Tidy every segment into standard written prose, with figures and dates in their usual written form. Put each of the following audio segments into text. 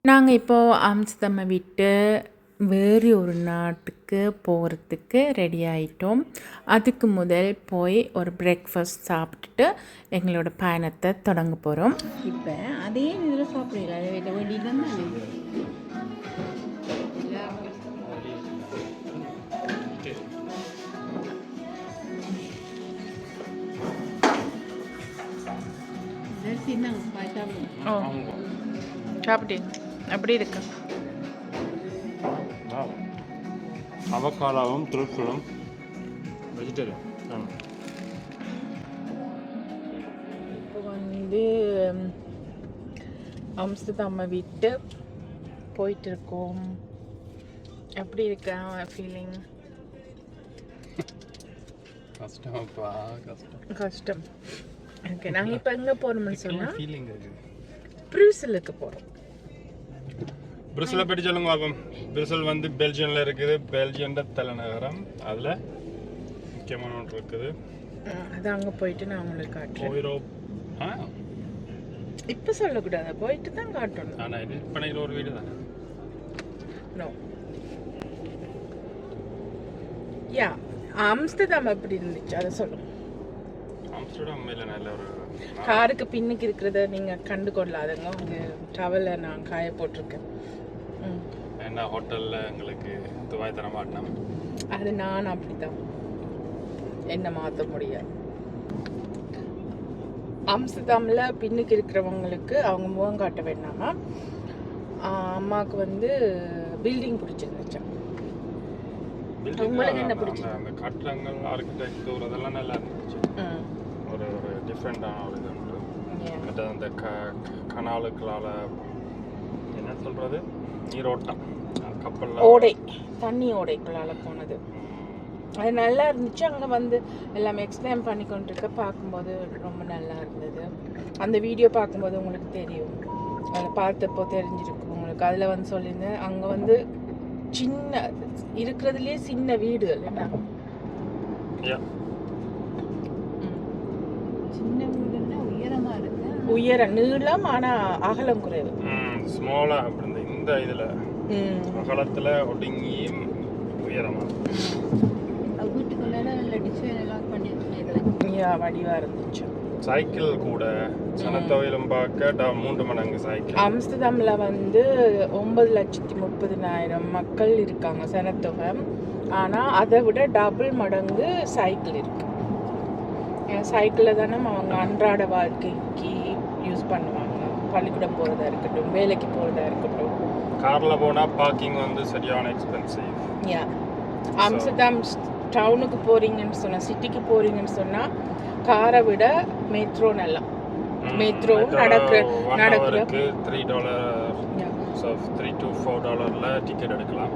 நாங்கள் இப்போது ஆம்ஸ்டர்டாமை விட்டு வேறு ஒரு நாட்டுக்கு போகிறதுக்கு ரெடி ஆகிட்டோம். அதுக்கு முதல் போய் ஒரு பிரேக்ஃபாஸ்ட் சாப்பிட்டுட்டு எங்களோட பயணத்தை தொடங்க போகிறோம். இப்போ அதே இதில் சாப்பிடல இதை வேண்டிட்டு தானே சாப்பிட்டீங்க எப்படி இருக்கு? அவக்காடாவும் திருக்குளும் வெஜிடேரியன். இப்போ வந்து ஆம்ஸ்டர்டாமை விட்டு போயிட்டு இருக்கோம். எப்படி இருக்கா ஃபீலிங்? கஷ்டமாப்பா, கஷ்டம். ஓகே, நாங்கள் இப்போ எங்கே போகிறோம்னு சொன்னால் ஃபீலிங் இருக்குது. ப்ரூசலுக்கு போகிறோம். ப்ரூசலை பற்றி சொல்லுங்க பாப்போம். ப்ரூசல் வந்து பெல்ஜியமில் இருக்குது. பெல்ஜியன் தலைநகரம். அதில் முக்கியமான ஒன்று இருக்குது. அது அங்கே போயிட்டு நான் உங்களுக்கு காட்டுறேன். யூரோப் இப்போ சொல்லக்கூடாது, போயிட்டு தான் காட்டணும். ஆனால் இது பண்ணிக்கிற ஒரு வீடு தானே. நோ யா ஆம்ஸ்டர்டாம் எப்படி இருந்துச்சு அதை சொல்லுங்க. ஆம்ஸ்டர்டாம் மேலே நல்ல ஒரு காருக்கு பின்னுக்கு இருக்கிறத நீங்கள் கண்டு கொள்ளாதங்க. உங்கள் டவலில் நான் காய போட்டிருக்கேன். என்ன ஹோட்டலில் எங்களுக்கு துவாய் தர மாட்டோம். அது நான் அப்படித்தான், என்ன மாற்ற முடியாது. ஆம்ஸ்டர்டாமில் பின்னுக்கு இருக்கிறவங்களுக்கு அவங்க முகம் காட்ட வேண்டாமா. அம்மாவுக்கு வந்து பில்டிங் பிடிச்சிருந்துச்சு. உங்களுக்கு என்ன பிடிச்சது? அந்த கட்டடங்கள், ஆர்கிடெக்டர் அதெல்லாம் நல்லா இருந்துச்சு. ஒரு ஒரு டிஃப்ரெண்டான ஒரு இது உண்டு. மற்ற அந்த கனாலுக்களால் என்ன சொல்கிறது, நீரோட்டம், கப்பலில் ஓடை, தண்ணி ஓடைக்குள்ளால் போனது, அது நல்லா இருந்துச்சு. அங்கே வந்து எல்லாமே எக்ஸ்பிளைன் பண்ணி கொண்டு இருக்க பார்க்கும்போது ரொம்ப நல்லா இருந்தது. அந்த வீடியோ பார்க்கும்போது உங்களுக்கு தெரியும், அதில் பார்த்தப்போ தெரிஞ்சிருக்கும் உங்களுக்கு. அதில் வந்து சொல்லியிருந்தேன், அங்கே வந்து சின்ன இருக்கிறதுலே சின்ன வீடு இல்லைன்னா சின்ன வீடுன்னா உயரமாக இருக்கு. உயரம் நீளம் ஆனால் அகலம் குறைவு. ஸ்மாலாக அப்படி இந்த இதில் அகலத்தில் ஒடுங்கியும் உயரமாக வீட்டுக்குள்ளே நல்ல டிசைன் எல்லாம் பண்ணியிருக்கேன். வடிவாக இருந்துச்சு. சைக்கிள் கூட சனத்தொகையிலும் பார்க்க 3 மடங்கு சைக்கிள். ஆம்ஸ்டர்டாமில் வந்து 9,30,000 மக்கள் இருக்காங்க சனத்தொகை. ஆனால் அதை விட டபுள் மடங்கு சைக்கிள் இருக்கு. சைக்கிளில் தானே அவங்க அன்றாட வாழ்க்கைக்கு யூஸ் பண்ணுவாங்க. பள்ளிக்கூடம் போகிறதா இருக்கட்டும், வேலைக்கு போகிறதா இருக்கட்டும். காரில் போனால் பார்க்கிங் வந்து சரியான எக்ஸ்பென்சிவ். யா ஆம்ஸ்டர்டாம் டவுனுக்கு போகிறீங்கன்னு சொன்னால், சிட்டிக்கு போகிறீங்கன்னு சொன்னால் காரை விட மெட்ரோ நல்லா. மெட்ரோ நடக்கிற $3 $3 to $4 டிக்கெட் எடுக்கலாம்.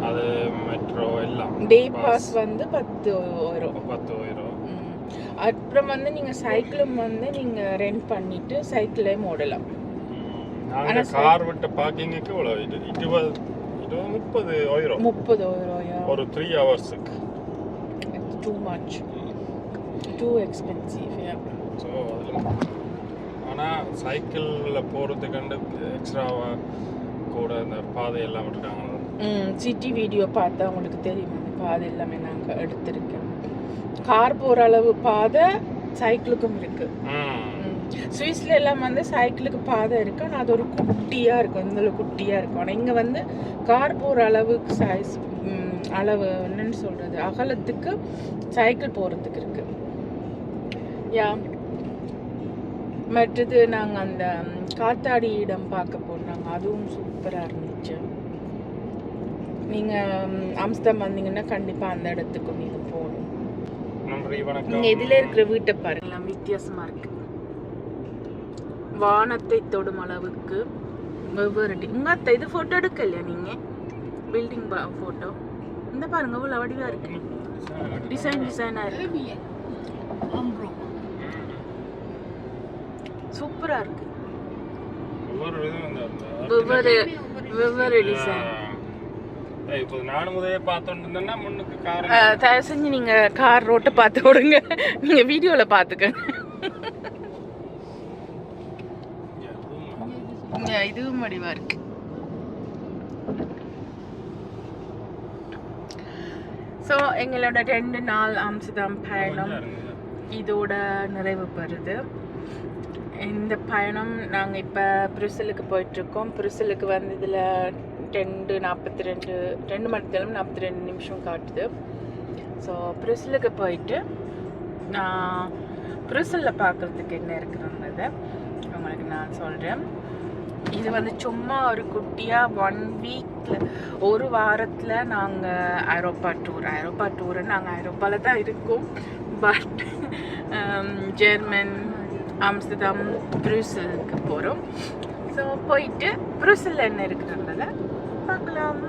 அது மெட்ரோ எல்லாம் டே பாஸ் வந்து 10 €. அப்புறம் வந்து நீங்கள் சைக்கிளும் வந்து நீங்கள் ரெண்ட் பண்ணிட்டு சைக்கிளே ஓடலாம். ஆனால் கார் விட்ட பார்க்கிங்குக்கு இவ்வளோ இது 30 €. ஒரு 3 ஹவர்ஸுக்கு. Too much, too expensive. So அதில் ஆனால் சைக்கிளில் போகிறதுக்கு எக்ஸ்ட்ராவாக கூட இந்த பாதை எல்லாம் விட்டுட்டாங்க. சிட்டி வீடியோ பார்த்தா உங்களுக்கு தெரியும், அந்த பாதை எல்லாமே நாங்கள் எடுத்திருக்கேன். கார் போகிற அளவு பாதை சைக்கிளுக்கும் இருக்கு. சுவிஸ்ல எல்லாம் வந்து சைக்கிளுக்கு பாதை இருக்கு, ஆனால் அது ஒரு குட்டியாக இருக்கும், இந்த குட்டியாக இருக்கும். ஆனால் இங்கே வந்து கார் போகிற அளவுக்கு சைஸ் அளவு என்னன்னு சொல்கிறது, அகலத்துக்கு சைக்கிள் போகிறதுக்கு இருக்கு. யா மற்றது நாங்கள் அந்த காத்தாடி இடம் பார்க்க போனாங்க, அதுவும் சூப்பராக இருந்துச்சு. நீங்கள் ஆம்ஸ்டர்டாம் வந்தீங்கன்னா கண்டிப்பாக அந்த இடத்துக்கும் நீங்கள் போகணும். நீங்கள் இதில் இருக்கிற வீட்டை பாருங்க, வித்தியாசமாக இருக்கு. வானத்தை தொடும் அளவுக்கு வெவ்வேறு. உங்கள் இது ஃபோட்டோ எடுக்கலையா நீங்கள்? பில்டிங் ஃபோட்டோ இந்த பாருங்க, அவ்வளோ வடிவாக இருக்கு. டிசைனாக இருக்கு, சூப்பராக இருக்கு. வெவ்வேறு டிசைன். இப்போ நானும் முதலே பார்த்துட்டு இருந்தேன்னா முன்னுக்கு கார். தயவு செஞ்சு நீங்கள் கார் ரோட்டை பார்த்து விடுங்க, நீங்கள் வீடியோவில் பார்த்துக்கங்க. இதுவும் வடிவா இருக்கு. ஸோ எங்களோட 2 நாள் ஆம்ஸ்டர்டாம் பயணம் இதோட நிறைவு பெறுது. இந்த பயணம் நாங்கள் இப்போ பிரிசலுக்கு போயிட்டுருக்கோம். பிரிசலுக்கு வந்து இதில் 2 மணி நேரம் 42 நிமிஷம் காட்டுது. ஸோ பிரிசலுக்கு போயிட்டு நான் பிரிசலில் பார்க்குறதுக்கு என்ன இருக்கிறது உங்களுக்கு நான் சொல்கிறேன். இது வந்து சும்மா ஒரு குட்டியாக 1 வீக்கில், ஒரு வாரத்தில் நாங்கள் ஐரோப்பா டூரு நாங்கள் ஐரோப்பாவில் தான் இருக்கோம். பட் ஜெர்மன், ஆம்ஸ்டர்டாம், பிரிசலுக்கு போகிறோம். ஸோ போயிட்டு பிரிசலில் என்ன இருக்கிறத பார்க்கலாம்.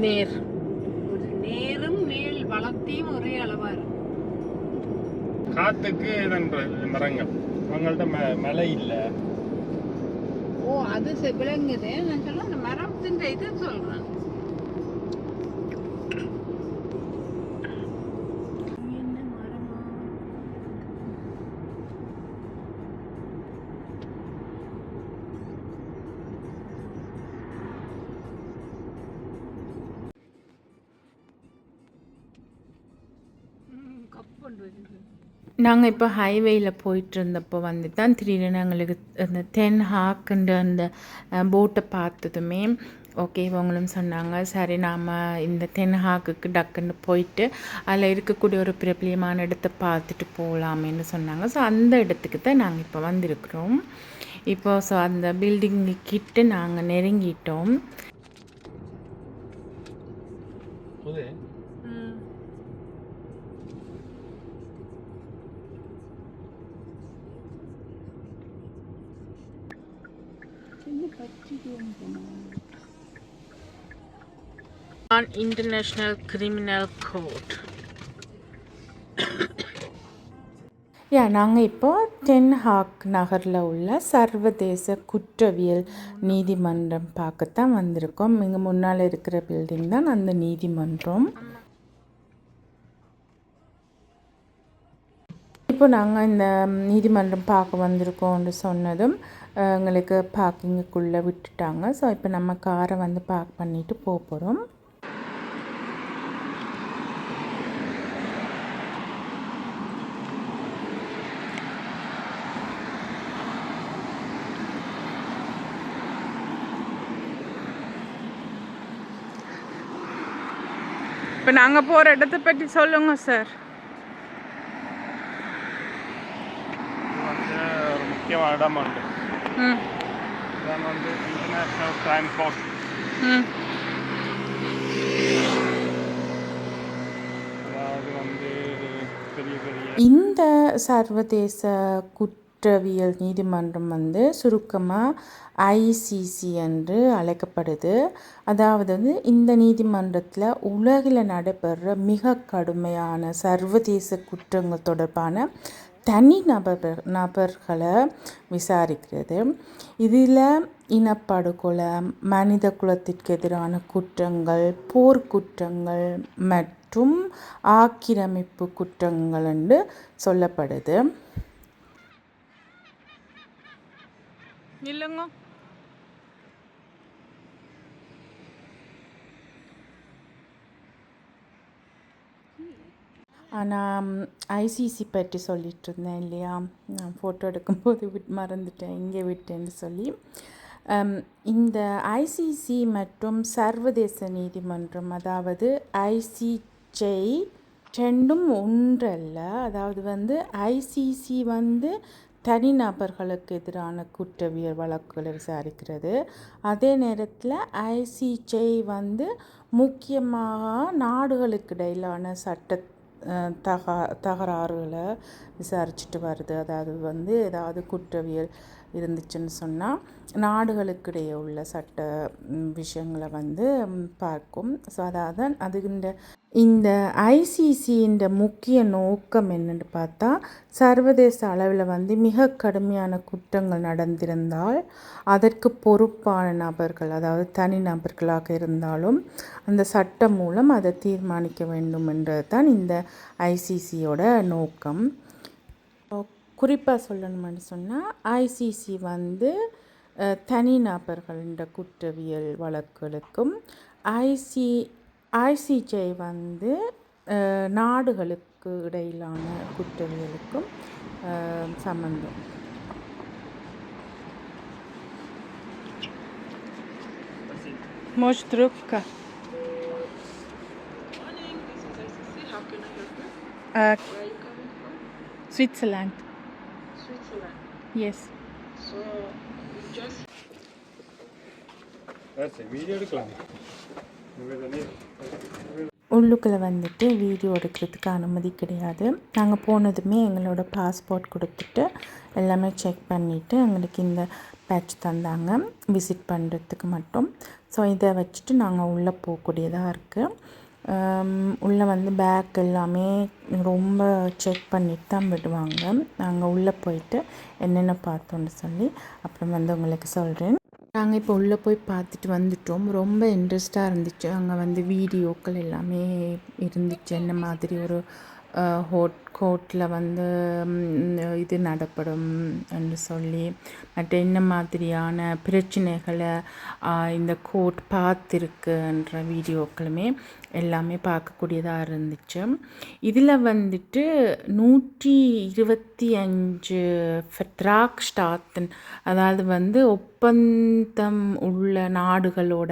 நேர் ஒரு நேரும் மேல் வளர்த்தியும் ஒரே அளவா இருக்கு. காத்துக்கு மரங்கள் அவங்கள்ட்ட மழை இல்லை. ஓ அது விளங்குது. நான் சொல்ல அந்த மரத்தின் இதை சொல்றேன். என்ன மரமா? நாங்கள் இப்போ ஹைவேயில் போயிட்டு இருந்தப்போ வந்து தான் திடீர்னு எங்களுக்கு அந்த தென் ஹாக்குன்ற அந்த போட்டை பார்த்ததுமே ஓகே இவங்களும் சொன்னாங்க சரி நாம் இந்த தென் ஹாக்குக்கு டக்குன்னு போயிட்டு அதில் இருக்கக்கூடிய ஒரு பிரபலியமான இடத்தை பார்த்துட்டு போகலாமேன்னு சொன்னாங்க. ஸோ அந்த இடத்துக்கு தான் நாங்கள் இப்போ வந்திருக்கிறோம். இப்போ ஸோ அந்த பில்டிங்கு கிட்ட நாங்கள் நெருங்கிட்டோம். International criminal court. நாங்கள் இப்போ டென் ஹாக் நகரில் உள்ள சர்வதேச குற்றவியல் நீதிமன்றம் பார்க்கத்தான் வந்திருக்கோம். இங்கே முன்னால் இருக்கிற பில்டிங் தான் அந்த நீதிமன்றம். இப்போ நாங்கள் இந்த நீதிமன்றம் பார்க்க வந்திருக்கோம்னு சொன்னதும் எங்களுக்கு பார்க்கிங்குக்குள்ளே விட்டுட்டாங்க. ஸோ இப்போ நம்ம காரை வந்து பார்க் பண்ணிவிட்டு போகிறோம். இப்போ நாங்கள் போகிற இடத்தை பற்றி சொல்லுங்க சார். ஒரு முக்கியமான இடம் உண்டு. இதான் வந்து இன்டர்நேஷ்னல் கிரைம் கோர்ட். அதாவது வந்து பெரிய பெரிய இந்த சர்வதேச குற்றவியல் நீதிமன்றம் வந்து சுருக்கமாக ஐசிசி என்று அழைக்கப்படுது. அதாவது வந்து இந்த நீதிமன்றத்தில் உலகில் நடைபெறுற மிக கடுமையான சர்வதேச குற்றங்கள் தொடர்பான தனி நபர்களை விசாரிக்கிறது. இதில் இனப்படுகொலை, மனித குலத்திற்கு எதிரான குற்றங்கள், போர்க்குற்றங்கள் மற்றும் ஆக்கிரமிப்பு குற்றங்கள் என்று சொல்லப்படுது. இல்லைங்க நான் ஐசிசி பற்றி சொல்லிகிட்டு இருந்தேன் இல்லையா, நான் ஃபோட்டோ எடுக்கும்போது மறந்துட்டேன் எங்கே விட்டேன்னு சொல்லி. இந்த ஐசிசி மற்றும் சர்வதேச நீதிமன்றம், அதாவது ஐசிஜே ரெண்டும் ஒன்றல்ல. அதாவது வந்து ஐசிசி வந்து தனிநபர்களுக்கு எதிரான குற்றவியல் வழக்குகளை விசாரிக்கிறது. அதே நேரத்தில் ஐசிஜே வந்து முக்கியமாக நாடுகளுக்கு இடையிலான சட்ட தகராறுகளை விசாரிச்சுட்டு வருது. அதாவது வந்து ஏதாவது குற்றவியல் இருந்துச்சுன்னு சொன்னால் நாடுகளுக்கிடையே உள்ள சட்ட விஷயங்களை வந்து பார்க்கும். ஸோ அதாவது இந்த ஐசிசியின் முக்கிய நோக்கம் என்னென்னு பார்த்தா, சர்வதேச அளவில் வந்து மிக கடுமையான குற்றங்கள் நடந்திருந்தால் அதற்கு பொறுப்பான நபர்கள், அதாவது தனி நபர்களாக இருந்தாலும் அந்த சட்டம் மூலம் அதை தீர்மானிக்க வேண்டும் என்றது தான் இந்த ஐசிசியோட நோக்கம். குறிப்பாக சொல்லணும்னு சொன்னால் ஐசிசி வந்து தனி நபர்கள குற்றவியல் வழக்குகளுக்கும், ஐசிஜே வந்து நாடுகளுக்கு இடையிலான குற்றவியலுக்கும் சம்பந்தம். Mostruk. Switzerland. Switzerland. Yes. So you just video எடுக்கலாம். உள்ளுக்குள்ளே வந்துட்டு வீடியோ எடுக்கிறதுக்கு அனுமதி கிடையாது. நாங்கள் போனதுமே எங்களோட பாஸ்போர்ட் கொடுத்துட்டு எல்லாமே செக் பண்ணிவிட்டு எங்களுக்கு இந்த பேட்ச் தந்தாங்க விசிட் பண்ணுறதுக்கு மட்டும். ஸோ இதை வச்சுட்டு நாங்கள் உள்ளே போகக்கூடியதாக இருக்குது. உள்ளே வந்து பேக் எல்லாமே ரொம்ப செக் பண்ணிட்டு தான் விடுவாங்க. நாங்கள் உள்ளே போயிட்டு என்னென்ன பார்த்தோன்னு சொல்லி அப்புறம் வந்து உங்களுக்கு சொல்கிறேன். நாங்கள் இப்போ உள்ளே போய் பார்த்துட்டு வந்துட்டோம். ரொம்ப இன்ட்ரெஸ்டாக இருந்துச்சு. அங்கே வந்து வீடியோக்கள் எல்லாமே இருந்துச்சு. என்ன மாதிரி ஒரு கோர்ட்டில் வந்து இது நடப்படும் என்று சொல்லி, மற்ற என்ன மாதிரியான பிரச்சனைகளை இந்த கோர்ட் பார்த்துருக்குன்ற வீடியோக்களுமே எல்லாமே பார்க்கக்கூடியதாக இருந்துச்சு. இதில் வந்துட்டு 125 ஃபெட்ராக் ஸ்டாத்தன், அதாவது வந்து ஒப்பந்தம் உள்ள நாடுகளோட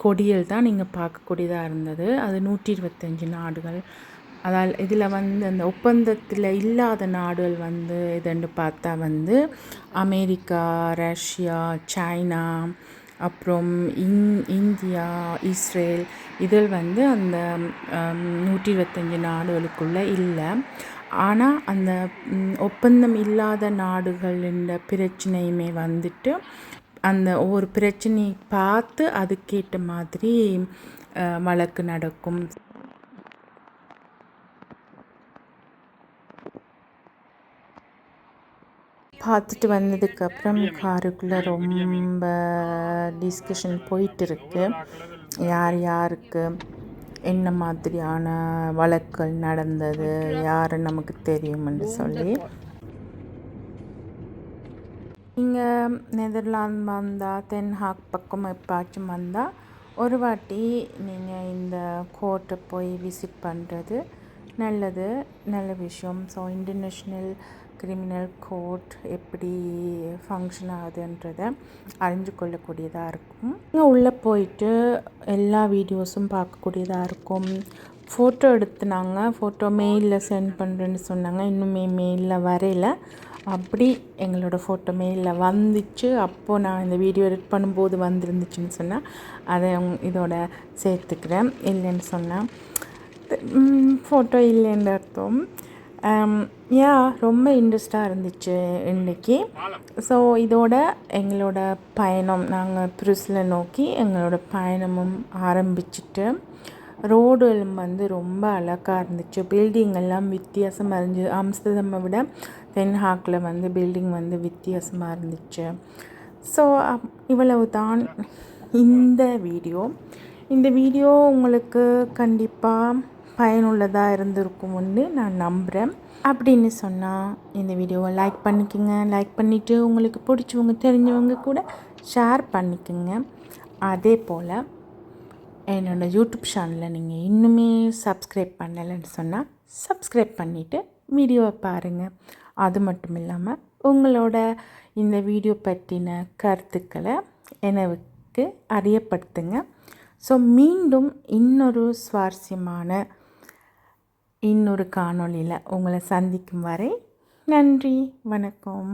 கொடியல் தான் நீங்கள் பார்க்கக்கூடியதாக இருந்தது. அது 125 நாடுகள். அதால் இதில் வந்து அந்த ஒப்பந்தத்தில் இல்லாத நாடுகள் வந்து எதுன்னு பார்த்தா வந்து அமெரிக்கா, ரஷ்யா, சைனா, அப்புறம் இந்தியா, இஸ்ரேல், இதில் வந்து அந்த 125 நாடுகளுக்குள்ளே இல்லை. ஆனால் அந்த ஒப்பந்தம் இல்லாத நாடுகளின் பிரச்சனையுமே வந்துட்டு அந்த ஒவ்வொரு பிரச்சனையை பார்த்து அதுக்கேற்ற மாதிரி வழக்கு நடக்கும். பார்த்துட்டு வந்ததுக்கப்புறம் காருக்குள்ளே ரொம்ப டிஸ்கஷன் போயிட்டுருக்கு. யார் யாருக்கு என்ன மாதிரியான வழக்குகள் நடந்தது, யார் நமக்கு தெரியும்னு சொல்லி. நீங்கள் நெதர்லாந்து வந்தால், தென்ஹாக் பக்கம் எப்பாச்சும் வந்தால் ஒரு வாட்டி நீங்கள் இந்த கோர்ட்டை போய் விசிட் பண்ணுறது நல்ல விஷயம். ஸோ இன்டர்நேஷ்னல் கிரிமினல் கோர்ட் எப்படி ஃபங்க்ஷன் ஆகுதுன்றதை அறிஞ்சு கொள்ளக்கூடியதாக இருக்கும். இங்கே உள்ளே போயிட்டு எல்லா வீடியோஸும் பார்க்கக்கூடியதாக இருக்கும். ஃபோட்டோ எடுத்து நாங்கள் ஃபோட்டோ மெயிலில் சென்ட் பண்ணுறேன்னு சொன்னாங்க. இன்னுமே மெயிலில் வரையில. அப்படி எங்களோட ஃபோட்டோ மெயிலில் வந்துச்சு. அப்போது நான் இந்த வீடியோ எடிட் பண்ணும்போது வந்துருந்துச்சுன்னு சொன்னால் அதை இதோட சேர்த்துக்கிறேன். இல்லைன்னு சொன்னால் ஃபோட்டோ இல்லைன்னு அர்த்தம். ரொம்ப இன்ட்ரெஸ்டாக இருந்துச்சு இன்றைக்கி. ஸோ இதோட எங்களோட பயணம், நாங்கள் பிரிஸ்ல நோக்கி எங்களோட பயணமும் ஆரம்பிச்சுட்டு, ரோடுகளும் வந்து ரொம்ப அழகாக இருந்துச்சு. பில்டிங் எல்லாம் வித்தியாசமாக இருந்துச்சு. ஆம்ஸ்டர்டாமை விட தென்ஹாக்கில் வந்து பில்டிங் வந்து வித்தியாசமாக இருந்துச்சு. ஸோ இவ்வளவு தான் இந்த வீடியோ உங்களுக்கு கண்டிப்பாக பயனுள்ளதாக இருந்திருக்கும்னு நான் நம்புகிறேன். அப்படின்னு சொன்னால் இந்த வீடியோவை லைக் பண்ணிக்கோங்க. லைக் பண்ணிவிட்டு உங்களுக்கு பிடிச்சவங்க தெரிஞ்சவங்க கூட ஷேர் பண்ணிக்கோங்க. அதே போல் என்னோடய யூடியூப் சேனலை நீங்கள் இன்னுமே சப்ஸ்கிரைப் பண்ணலைன்னு சொன்னால் சப்ஸ்கிரைப் பண்ணிவிட்டு வீடியோவை பாருங்கள். அது மட்டும் இல்லாமல் உங்களோட இந்த வீடியோ பற்றின கருத்துக்களை எனக்கு அறியப்படுத்துங்க. ஸோ மீண்டும் இன்னொரு காணொளியில் உங்களை சந்திக்கும் வரை நன்றி, வணக்கம்.